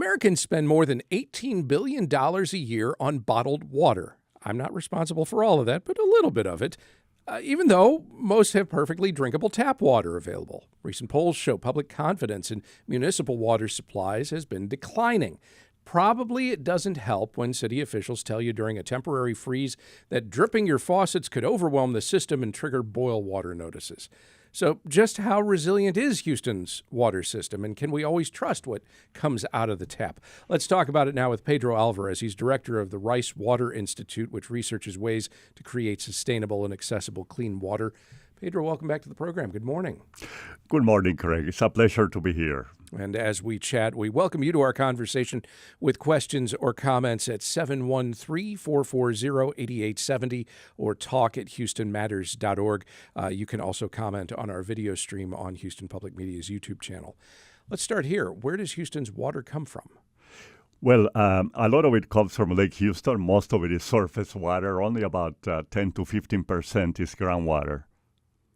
Americans spend more than $18 billion a year on bottled water. I'm not responsible for all of that, but a little bit of it, even though most have perfectly drinkable tap water available. Recent polls show public confidence in municipal water supplies has been declining. Probably it doesn't help when city officials tell you during a temporary freeze that dripping your faucets could overwhelm the system and trigger boil water notices. So just how resilient is Houston's water system, and can we always trust what comes out of the tap? Let's talk about it now with Pedro Alvarez. He's director of the Rice Water Institute, which researches ways to create sustainable and accessible clean water. Pedro, welcome back to the program. Good morning. Good morning, Craig. It's a pleasure to be here. And as we chat, we welcome you to our conversation with questions or comments at 713-440-8870 or talk@houstonmatters.org. You can also comment on our video stream on Houston Public Media's YouTube channel. Let's start here. Where does Houston's water come from? Well, a lot of it comes from Lake Houston. Most of it is surface water. Only about 10 to 15% is groundwater.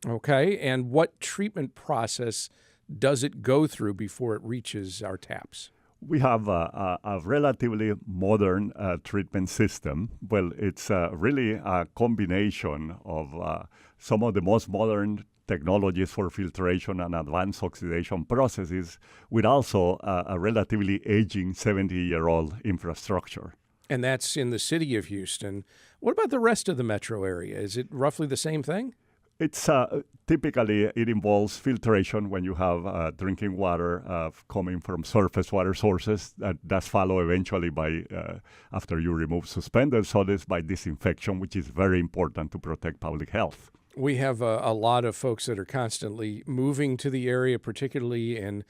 Okay. And what treatment process does it go through before it reaches our taps? We have a relatively modern treatment system. Well, it's really a combination of some of the most modern technologies for filtration and advanced oxidation processes with also a relatively aging 70-year-old infrastructure. And that's in the city of Houston. What about the rest of the metro area? Is it roughly the same thing? It's typically it involves filtration when you have drinking water coming from surface water sources. That's followed eventually by after you remove suspended solids by disinfection, which is very important to protect public health. We have a lot of folks that are constantly moving to the area, particularly in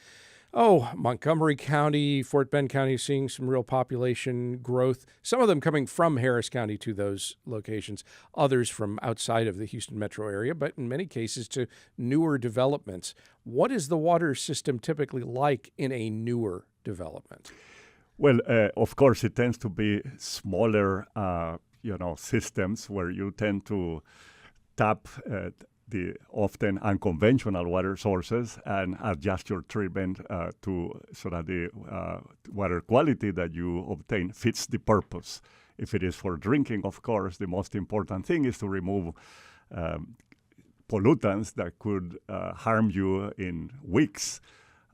Montgomery County, Fort Bend County, seeing some real population growth. Some of them coming from Harris County to those locations, others from outside of the Houston metro area, but in many cases to newer developments. What is the water system typically like in a newer development? Well, of course, it tends to be smaller, systems where you tend to tap the often unconventional water sources and adjust your treatment so that the water quality that you obtain fits the purpose. If it is for drinking, of course, the most important thing is to remove pollutants that could harm you in weeks.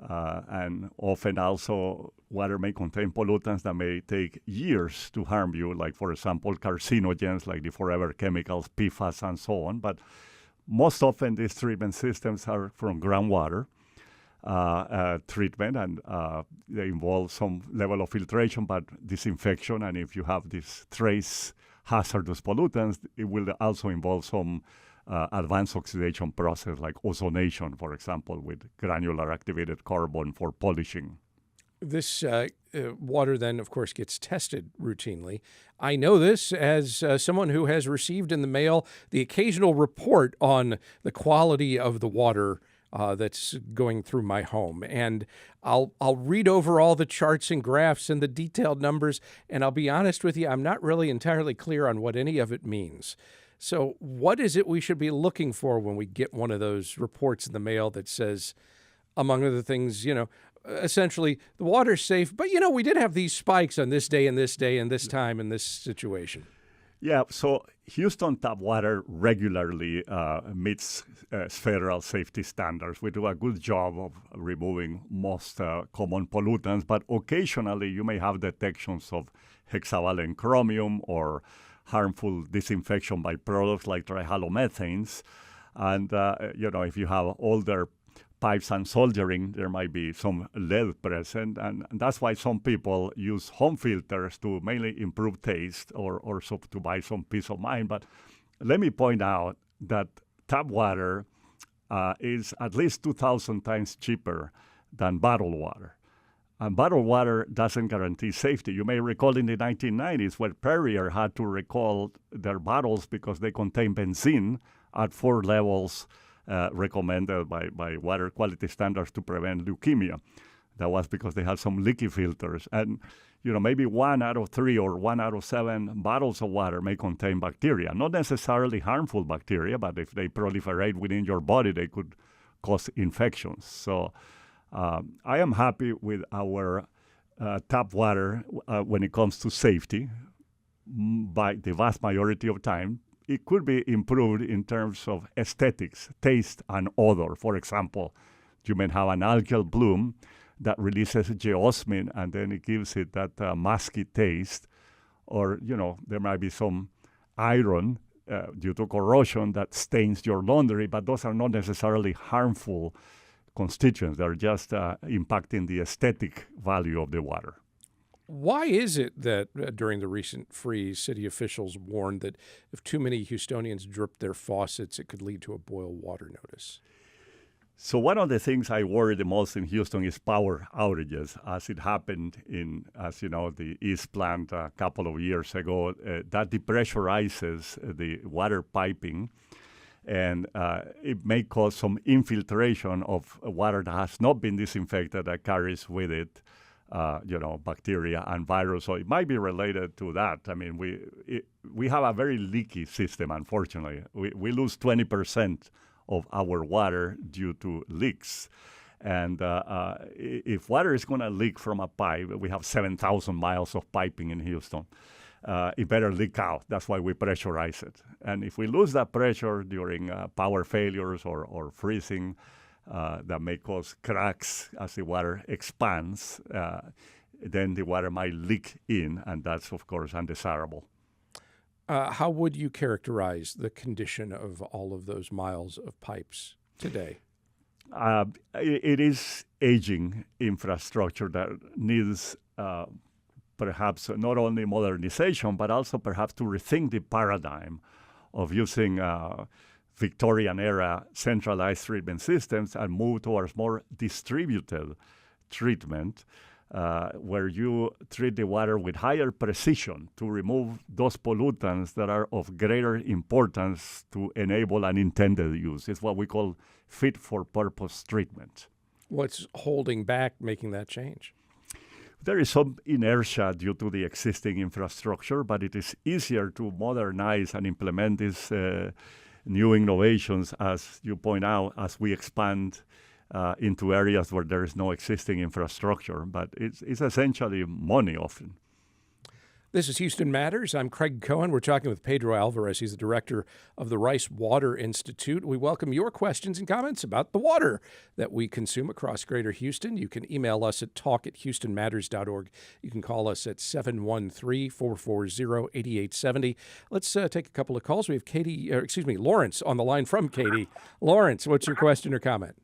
And often also water may contain pollutants that may take years to harm you, like, for example, carcinogens like the forever chemicals, PFAS, and so on. But most often, these treatment systems are from groundwater treatment, and they involve some level of filtration, but disinfection. And if you have these trace hazardous pollutants, it will also involve some advanced oxidation process like ozonation, for example, with granular activated carbon for polishing. This water then, of course, gets tested routinely. I know this as someone who has received in the mail the occasional report on the quality of the water that's going through my home. And I'll read over all the charts and graphs and the detailed numbers, and I'll be honest with you, I'm not really entirely clear on what any of it means. So what is it we should be looking for when we get one of those reports in the mail that says, among other things, essentially, the water's safe, but, we did have these spikes on this day and this day and this time in this situation? Yeah, so Houston tap water regularly meets federal safety standards. We do a good job of removing most common pollutants, but occasionally you may have detections of hexavalent chromium or harmful disinfection by products like trihalomethanes. And, if you have older pipes and soldering, there might be some lead present, and that's why some people use home filters to mainly improve taste or so to buy some peace of mind. But let me point out that tap water is at least 2,000 times cheaper than bottled water. And bottled water doesn't guarantee safety. You may recall in the 1990s where Perrier had to recall their bottles because they contain benzene at 4 levels recommended by water quality standards to prevent leukemia. That was because they had some leaky filters. And, maybe 1 out of 3 or 1 out of 7 bottles of water may contain bacteria. Not necessarily harmful bacteria, but if they proliferate within your body, they could cause infections. So I am happy with our tap water when it comes to safety by the vast majority of time. It could be improved in terms of aesthetics, taste, and odor. For example, you may have an algal bloom that releases geosmin, and then it gives it that musky taste. Or, there might be some iron due to corrosion that stains your laundry, but those are not necessarily harmful constituents. They're just impacting the aesthetic value of the water. Why is it that during the recent freeze, city officials warned that if too many Houstonians dripped their faucets, it could lead to a boil water notice? So one of the things I worry the most in Houston is power outages, as it happened in, as you know, the East Plant a couple of years ago. That depressurizes the water piping, and it may cause some infiltration of water that has not been disinfected that carries with it, bacteria and virus. So it might be related to that. I mean, we have a very leaky system, unfortunately. We lose 20% of our water due to leaks. And if water is going to leak from a pipe, we have 7,000 miles of piping in Houston. It better leak out. That's why we pressurize it. And if we lose that pressure during power failures or freezing, that may cause cracks as the water expands, then the water might leak in, and that's, of course, undesirable. How would you characterize the condition of all of those miles of pipes today? It is aging infrastructure that needs perhaps not only modernization, but also perhaps to rethink the paradigm of using Victorian-era centralized treatment systems and move towards more distributed treatment, where you treat the water with higher precision to remove those pollutants that are of greater importance to enable an intended use. It's what we call fit-for-purpose treatment. What's holding back making that change? There is some inertia due to the existing infrastructure, but it is easier to modernize and implement these new innovations, as you point out, as we expand into areas where there is no existing infrastructure. But it's essentially money often. This is Houston Matters. I'm Craig Cohen. We're talking with Pedro Alvarez. He's the director of the Rice Water Institute. We welcome your questions and comments about the water that we consume across Greater Houston. You can email us at talk@houstonmatters.org. You can call us at 713-440-8870. Let's take a couple of calls. We have Lawrence on the line from Katy. Lawrence, what's your question or comment?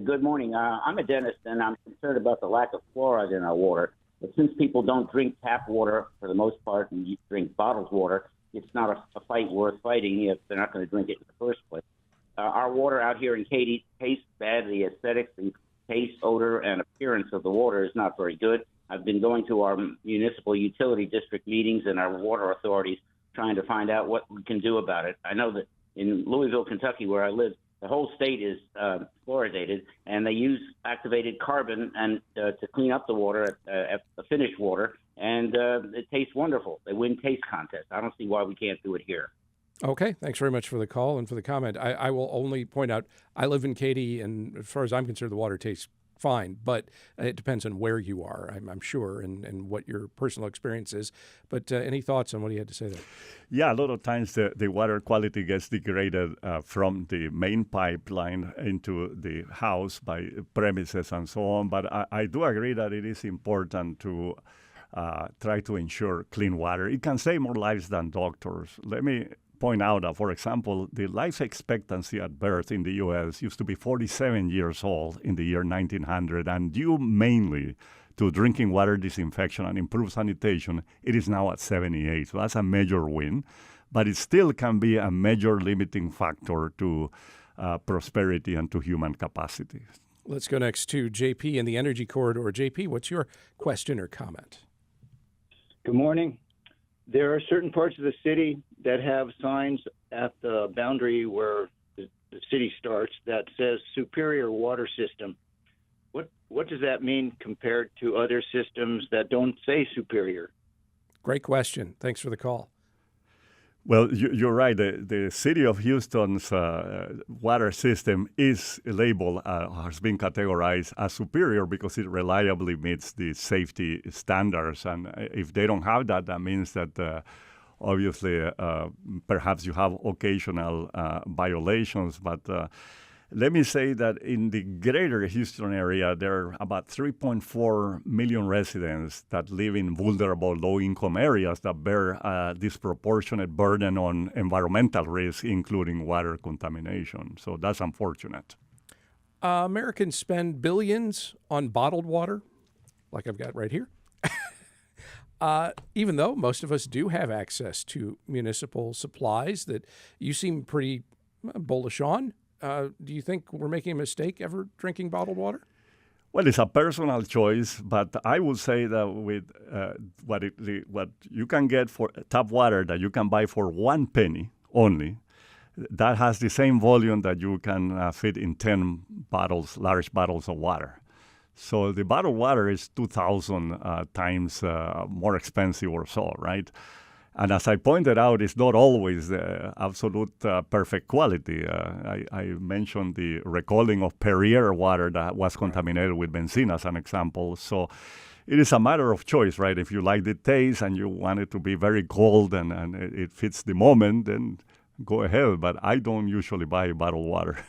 Good morning. I'm a dentist, and I'm concerned about the lack of fluoride in our water. But since people don't drink tap water for the most part and you drink bottled water, it's not a fight worth fighting if they're not going to drink it in the first place. Our water out here in Katy tastes bad. The aesthetics, the taste, odor, and appearance of the water is not very good. I've been going to our municipal utility district meetings and our water authorities trying to find out what we can do about it. I know that in Louisville, Kentucky, where I live, the whole state is fluoridated, and they use activated carbon and to clean up the water, at the finished water, and it tastes wonderful. They win taste contests. I don't see why we can't do it here. Okay, thanks very much for the call and for the comment. I will only point out, I live in Katy, and as far as I'm concerned, the water tastes fine, but it depends on where you are, I'm sure, and what your personal experience is. But any thoughts on what he had to say there? Yeah, a lot of times the water quality gets degraded from the main pipeline into the house by premises and so on. But I do agree that it is important to try to ensure clean water. It can save more lives than doctors. Let me point out that, for example, the life expectancy at birth in the U.S. used to be 47 years old in the year 1900, and due mainly to drinking water disinfection and improved sanitation, it is now at 78. So that's a major win, but it still can be a major limiting factor to prosperity and to human capacity. Let's go next to JP in the Energy Corridor. JP, what's your question or comment? Good morning. There are certain parts of the city that have signs at the boundary where the city starts that says Superior Water System. What does that mean compared to other systems that don't say Superior? Great question. Thanks for the call. Well, you're right. The city of Houston's water system is labeled, has been categorized as superior because it reliably meets the safety standards. And if they don't have that, that means that obviously perhaps you have occasional violations. But let me say that in the greater Houston area, there are about 3.4 million residents that live in vulnerable low-income areas that bear a disproportionate burden on environmental risk, including water contamination. So that's unfortunate. Americans spend billions on bottled water, like I've got right here. Even though most of us do have access to municipal supplies that you seem pretty bullish on. Do you think we're making a mistake ever drinking bottled water? Well, it's a personal choice, but I would say that with what you can get for tap water that you can buy for 1 penny only, that has the same volume that you can fit in 10 bottles, large bottles of water. So the bottled water is 2,000 times more expensive or so, right? And as I pointed out, it's not always absolute perfect quality. I mentioned the recalling of Perrier water that was contaminated with benzene as an example. So it is a matter of choice, right? If you like the taste and you want it to be very cold and it fits the moment, then go ahead. But I don't usually buy bottled water.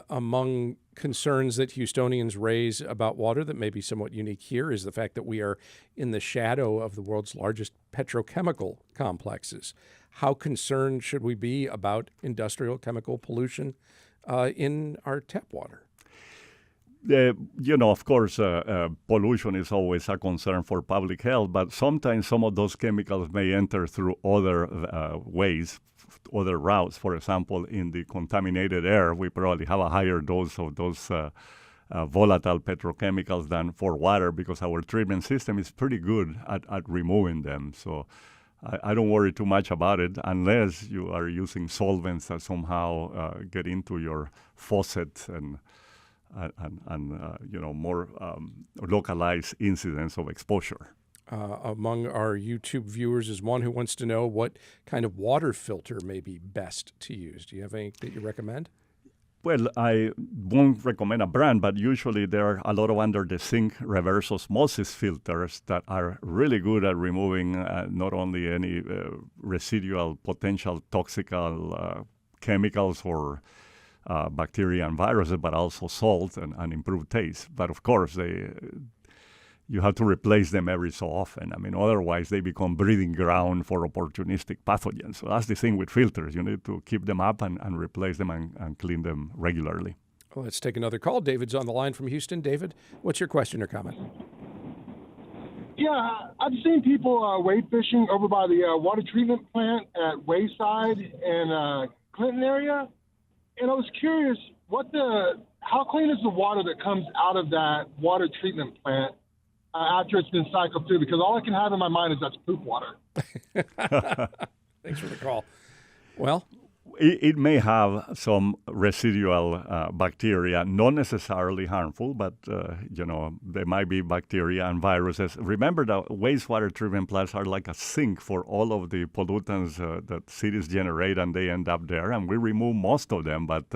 Among concerns that Houstonians raise about water that may be somewhat unique here is the fact that we are in the shadow of the world's largest petrochemical complexes. How concerned should we be about industrial chemical pollution in our tap water? Of course, pollution is always a concern for public health, but sometimes some of those chemicals may enter through other ways, other routes. For example, in the contaminated air, we probably have a higher dose of those volatile petrochemicals than for water because our treatment system is pretty good at removing them. So I don't worry too much about it unless you are using solvents that somehow get into your faucet and more localized incidents of exposure. Among our YouTube viewers is one who wants to know what kind of water filter may be best to use. Do you have any that you recommend? Well, I won't recommend a brand, but usually there are a lot of under-the-sink reverse osmosis filters that are really good at removing not only any residual potential toxical chemicals or bacteria and viruses, but also salt and improved taste. But of course, you have to replace them every so often. I mean, otherwise they become breeding ground for opportunistic pathogens. So that's the thing with filters. You need to keep them up and replace them and clean them regularly. Well, let's take another call. David's on the line from Houston. David, what's your question or comment? Yeah, I've seen people wade fishing over by the water treatment plant at Wayside and Clinton area. And I was curious, how clean is the water that comes out of that water treatment plant after it's been cycled through? Because all I can have in my mind is that's poop water. Thanks for the call. Well, it may have some residual bacteria, not necessarily harmful, but there might be bacteria and viruses. Remember that wastewater treatment plants are like a sink for all of the pollutants that cities generate, and they end up there. And we remove most of them, but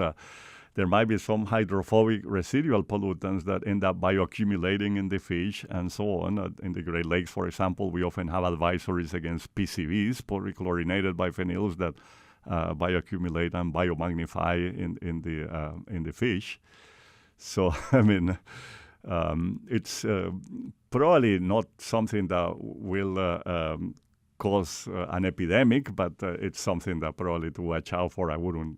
there might be some hydrophobic residual pollutants that end up bioaccumulating in the fish and so on. In the Great Lakes, for example, we often have advisories against PCBs, polychlorinated biphenyls, that bioaccumulate and biomagnify in the fish. So, I mean, it's probably not something that will cause an epidemic, but it's something that probably to watch out for. I wouldn't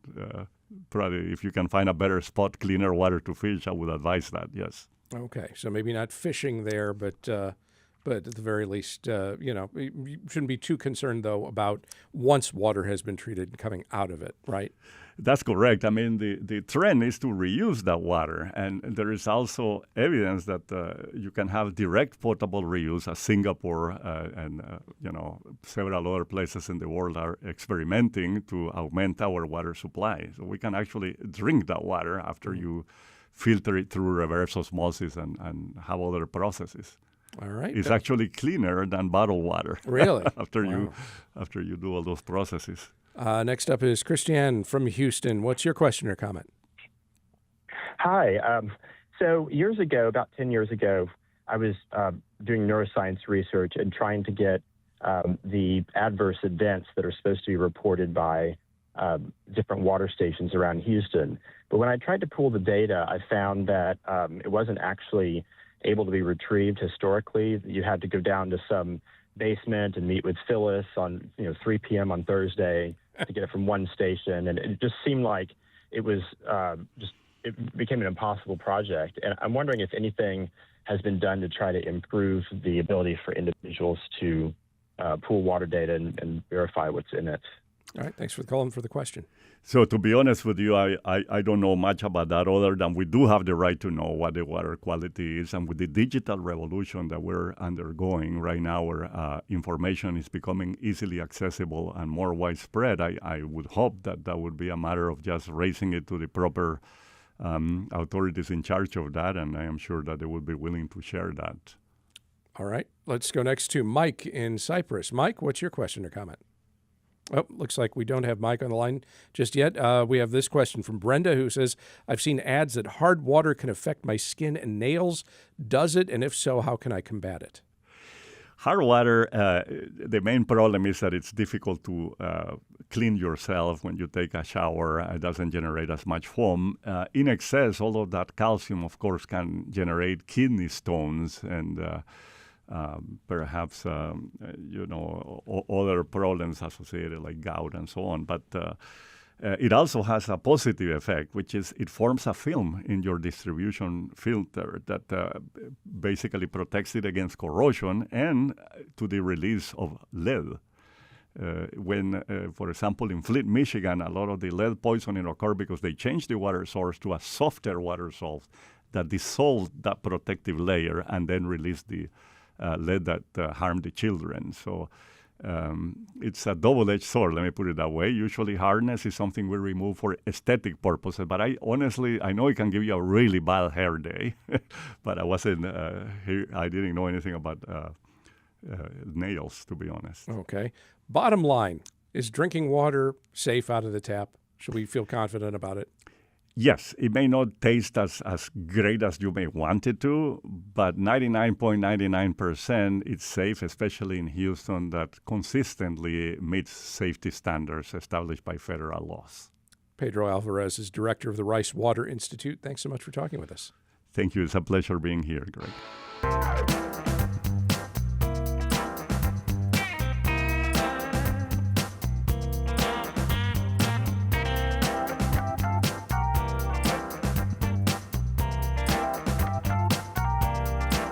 probably, if you can find a better spot, cleaner water to fish, I would advise that, yes. Okay, so maybe not fishing there, but at the very least, you shouldn't be too concerned, though, about once water has been treated and coming out of it, right? That's correct. I mean, the trend is to reuse that water. And there is also evidence that you can have direct potable reuse, as Singapore and several other places in the world are experimenting to augment our water supply. So we can actually drink that water after you filter it through reverse osmosis and have other processes. All right. It's actually cleaner than bottled water. Really? after Wow. you do all those processes. Next up is Christiane from Houston. What's your question or comment? Hi. So years ago, about 10 years ago, I was doing neuroscience research and trying to get the adverse events that are supposed to be reported by different water stations around Houston. But when I tried to pull the data, I found that it wasn't actually able to be retrieved historically. You had to go down to some basement and meet with Phyllis on 3 p.m. on Thursday to get it from one station. And it just seemed like it was it became an impossible project. And I'm wondering if anything has been done to try to improve the ability for individuals to pool water data and verify what's in it. All right. Thanks for calling for the question. So to be honest with you, I don't know much about that other than we do have the right to know what the water quality is. And with the digital revolution that we're undergoing right now, where information is becoming easily accessible and more widespread, I would hope that would be a matter of just raising it to the proper authorities in charge of that. And I am sure that they would be willing to share that. All right. Let's go next to Mike in Cyprus. Mike, what's your question or comment? Oh, looks like we don't have Mike on the line just yet. We have this question from Brenda, who says, I've seen ads that hard water can affect my skin and nails. Does it? And if so, how can I combat it? Hard water, the main problem is that it's difficult to clean yourself when you take a shower. It doesn't generate as much foam. In excess, all of that calcium, of course, can generate kidney stones and perhaps, other problems associated like gout and so on. But it also has a positive effect, which is it forms a film in your distribution filter that basically protects it against corrosion and to the release of lead. For example, in Flint, Michigan, a lot of the lead poisoning occurred because they changed the water source to a softer water source that dissolved that protective layer and then released the lead that harmed the children. So it's a double-edged sword, let me put it that way. Usually hardness is something we remove for aesthetic purposes, but I know it can give you a really bad hair day, but I didn't know anything about nails, to be honest. Okay. Bottom line, is drinking water safe out of the tap? Should we feel confident about it? Yes, it may not taste as great as you may want it to, but 99.99% it's safe, especially in Houston, that consistently meets safety standards established by federal laws. Pedro Alvarez is director of the Rice Water Institute. Thanks so much for talking with us. Thank you. It's a pleasure being here, Greg.